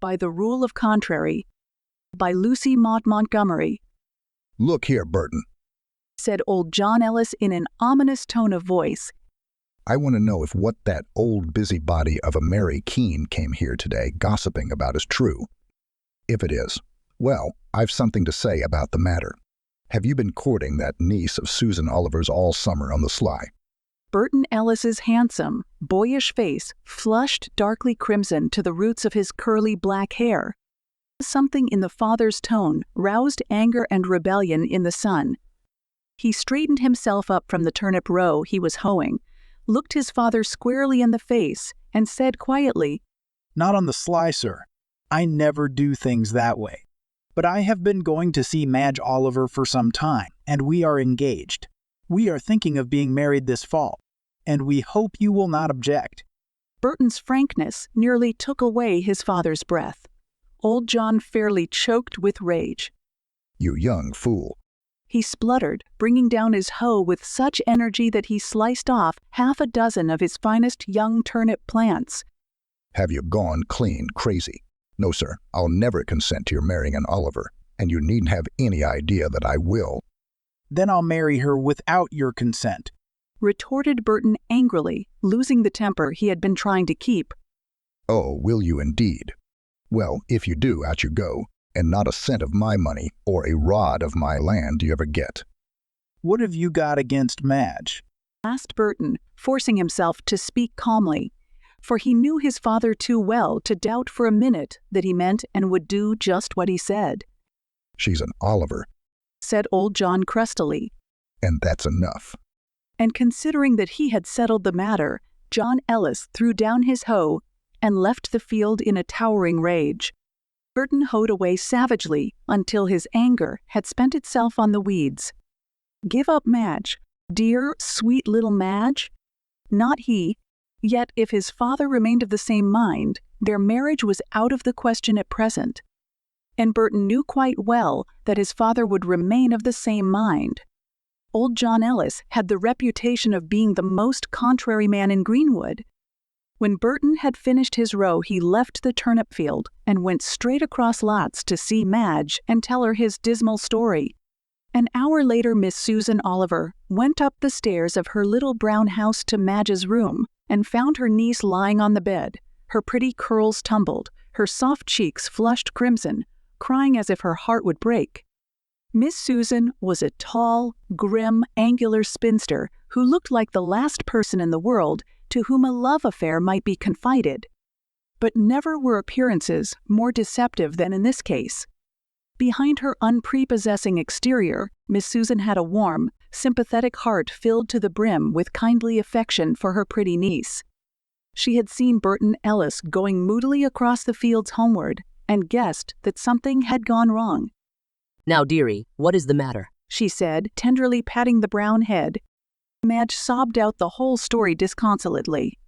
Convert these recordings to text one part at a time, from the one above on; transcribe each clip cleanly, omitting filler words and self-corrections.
by the Rule of Contrary, by Maud Montgomery. "Look here, Burton," said old John Ellis in an ominous tone of voice. "I want to know if what that old busybody of a Mary Keene came here today gossiping about is true. If it is, well, I've something to say about the matter. Have you been courting that niece of Susan Oliver's all summer on the sly?" Burton Ellis's handsome, boyish face flushed darkly crimson to the roots of his curly black hair. Something in the father's tone roused anger and rebellion in the son. He straightened himself up from the turnip row he was hoeing, looked his father squarely in the face, and said quietly, "Not on the sly, sir. I never do things that way. But I have been going to see Madge Oliver for some time, and we are engaged. We are thinking of being married this fall, and we hope you will not object." Burton's frankness nearly took away his father's breath. Old John fairly choked with rage. "You young fool," he spluttered, bringing down his hoe with such energy that he sliced off half a dozen of his finest young turnip plants. "Have you gone clean crazy? No, sir, I'll never consent to your marrying an Oliver, and you needn't have any idea that I will." "Then I'll marry her without your consent," retorted Burton angrily, losing the temper he had been trying to keep. "Oh, will you indeed? Well, if you do, out you go, and not a cent of my money or a rod of my land do you ever get." "What have you got against Madge?" asked Burton, forcing himself to speak calmly, for he knew his father too well to doubt for a minute that he meant and would do just what he said. "She's an Oliver," said old John crustily. "and that's enough." And considering that he had settled the matter, John Ellis threw down his hoe and left the field in a towering rage. Burton hoed away savagely until his anger had spent itself on the weeds. Give up Madge, dear, sweet little Madge? Not he. Yet if his father remained of the same mind, their marriage was out of the question at present. And Burton knew quite well that his father would remain of the same mind. Old John Ellis had the reputation of being the most contrary man in Greenwood. When Burton had finished his row, he left the turnip field and went straight across lots to see Madge and tell her his dismal story. An hour later, Miss Susan Oliver went up the stairs of her little brown house to Madge's room and found her niece lying on the bed, her pretty curls tumbled, her soft cheeks flushed crimson, crying as if her heart would break. Miss Susan was a tall, grim, angular spinster who looked like the last person in the world to whom a love affair might be confided. But never were appearances more deceptive than in this case. Behind her unprepossessing exterior, Miss Susan had a warm, sympathetic heart filled to the brim with kindly affection for her pretty niece. She had seen Burton Ellis going moodily across the fields homeward and guessed that something had gone wrong. "Now, dearie, what is the matter?" she said, tenderly patting the brown head. Madge sobbed out the whole story disconsolately.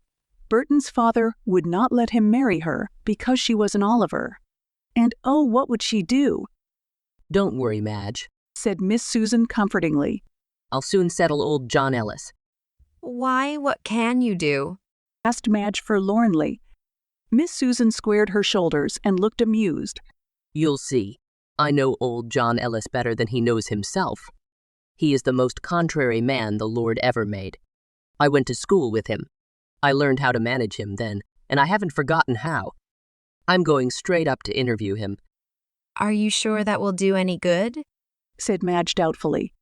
Burton's father would not let him marry her because she was an Oliver. And oh, what would she do? "Don't worry, Madge," said Miss Susan comfortingly. "I'll soon settle old John Ellis." "Why, what can you do?" asked Madge forlornly. Miss Susan squared her shoulders and looked amused. "You'll see. I know old John Ellis better than he knows himself. He is the most contrary man the Lord ever made. I went to school with him. I learned how to manage him then, and I haven't forgotten how. I'm going straight up to interview him." "Are you sure that will do any good?" said Madge doubtfully.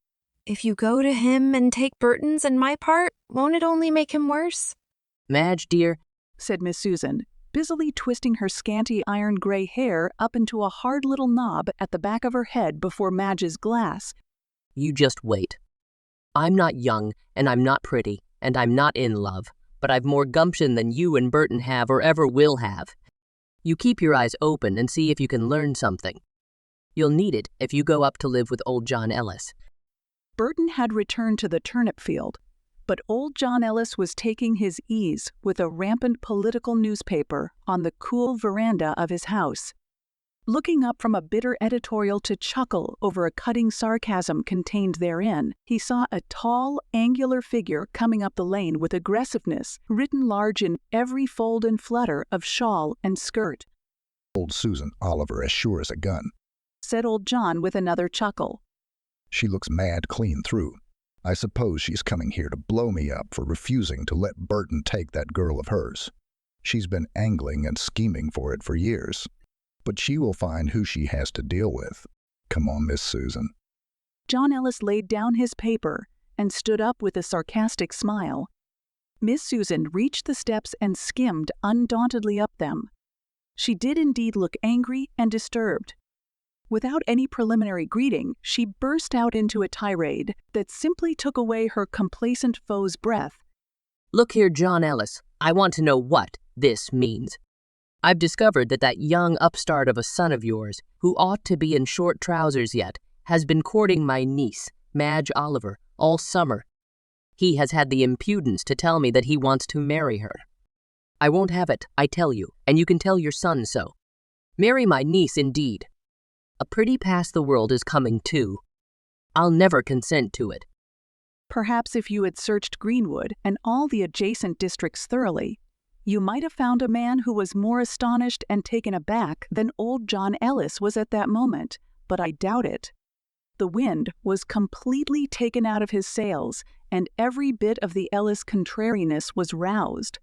"If you go to him and take Burton's and my part, won't it only make him worse?" "Madge, dear," said Miss Susan, busily twisting her scanty iron-gray hair up into a hard little knob at the back of her head before Madge's glass, "you just wait. I'm not young, and I'm not pretty, and I'm not in love, but I've more gumption than you and Burton have or ever will have. You keep your eyes open and see if you can learn something. You'll need it if you go up to live with old John Ellis." Burton had returned to the turnip field, but old John Ellis was taking his ease with a rampant political newspaper on the cool veranda of his house. Looking up from a bitter editorial to chuckle over a cutting sarcasm contained therein, he saw a tall, angular figure coming up the lane with aggressiveness written large in every fold and flutter of shawl and skirt. Old Susan Oliver as sure as a gun, said old John with another chuckle. She looks mad clean through. I suppose she's coming here to blow me up for refusing to let Burton take that girl of hers. She's been angling and scheming for it for years. But she will find who she has to deal with. Come on, Miss Susan. John Ellis laid down his paper and stood up with a sarcastic smile. Miss Susan reached the steps and skimmed undauntedly up them. She did indeed look angry and disturbed. Without any preliminary greeting, she burst out into a tirade that simply took away her complacent foe's breath. Look here, John Ellis, I want to know what this means. I've discovered that young upstart of a son of yours, who ought to be in short trousers yet, has been courting my niece, Madge Oliver, all summer. He has had the impudence to tell me that he wants to marry her. I won't have it, I tell you, and you can tell your son so. Marry my niece, indeed. A pretty past the world is coming, too. I'll never consent to it. Perhaps if you had searched Greenwood and all the adjacent districts thoroughly, you might have found a man who was more astonished and taken aback than old John Ellis was at that moment, but I doubt it. The wind was completely taken out of his sails, and every bit of the Ellis contrariness was roused.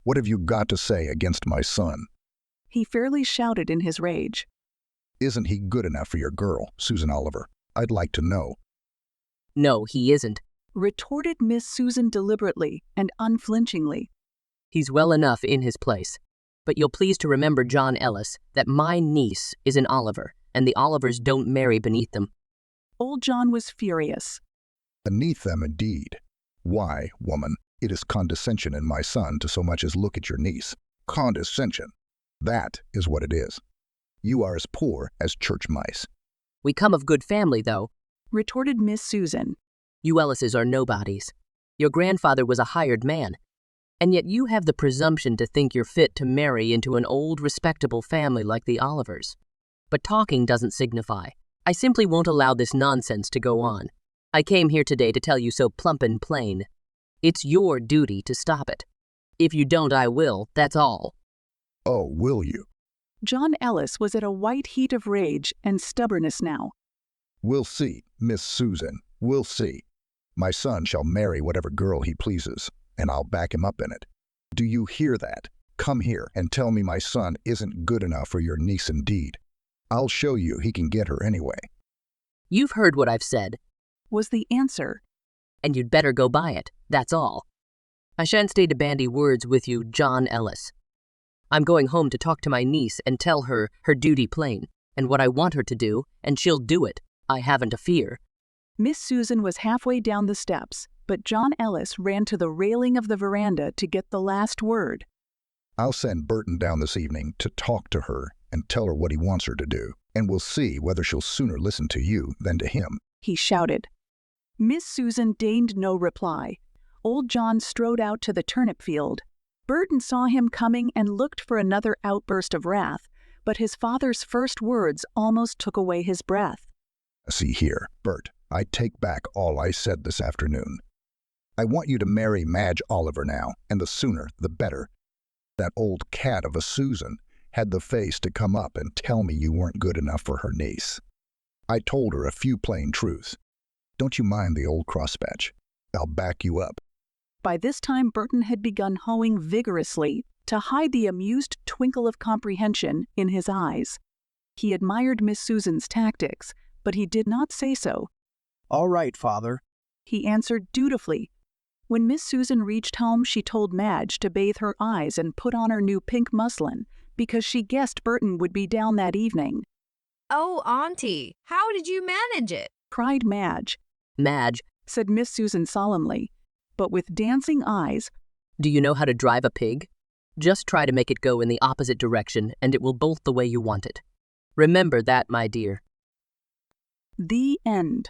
What have you got to say against my son? He fairly shouted in his rage. Isn't he good enough for your girl, Susan Oliver? I'd like to know. No, he isn't, retorted Miss Susan deliberately and unflinchingly. He's well enough in his place. But you'll please to remember, John Ellis, that my niece is an Oliver, and the Olivers don't marry beneath them. Old John was furious. Beneath them, indeed. Why, woman, it is condescension in my son to so much as look at your niece. Condescension. That is what it is. You are as poor as church mice. We come of good family, though, retorted Miss Susan. You Ellises are nobodies. Your grandfather was a hired man, and yet you have the presumption to think you're fit to marry into an old, respectable family like the Olivers. But talking doesn't signify. I simply won't allow this nonsense to go on. I came here today to tell you so plump and plain. It's your duty to stop it. If you don't, I will, that's all. Oh, will you? John Ellis was at a white heat of rage and stubbornness now. We'll see, Miss Susan, we'll see. My son shall marry whatever girl he pleases, and I'll back him up in it. Do you hear that? Come here and tell me my son isn't good enough for your niece indeed. I'll show you he can get her anyway. You've heard what I've said, was the answer. And you'd better go by it, that's all. I shan't stay to bandy words with you, John Ellis. I'm going home to talk to my niece and tell her her duty plain, and what I want her to do, and she'll do it. I haven't a fear. Miss Susan was halfway down the steps, but John Ellis ran to the railing of the veranda to get the last word. I'll send Burton down this evening to talk to her and tell her what he wants her to do, and we'll see whether she'll sooner listen to you than to him, he shouted. Miss Susan deigned no reply. Old John strode out to the turnip field. Burton saw him coming and looked for another outburst of wrath, but his father's first words almost took away his breath. See here, Bert, I take back all I said this afternoon. I want you to marry Madge Oliver now, and the sooner the better. That old cat of a Susan had the face to come up and tell me you weren't good enough for her niece. I told her a few plain truths. Don't you mind the old crosspatch. I'll back you up. By this time Burton had begun hoeing vigorously to hide the amused twinkle of comprehension in his eyes. He admired Miss Susan's tactics, but he did not say so. All right, Father, he answered dutifully. When Miss Susan reached home, she told Madge to bathe her eyes and put on her new pink muslin, because she guessed Burton would be down that evening. Oh, Auntie, how did you manage it? Cried Madge. Madge, said Miss Susan solemnly, but with dancing eyes. Do you know how to drive a pig? Just try to make it go in the opposite direction, and it will bolt the way you want it. Remember that, my dear. The end.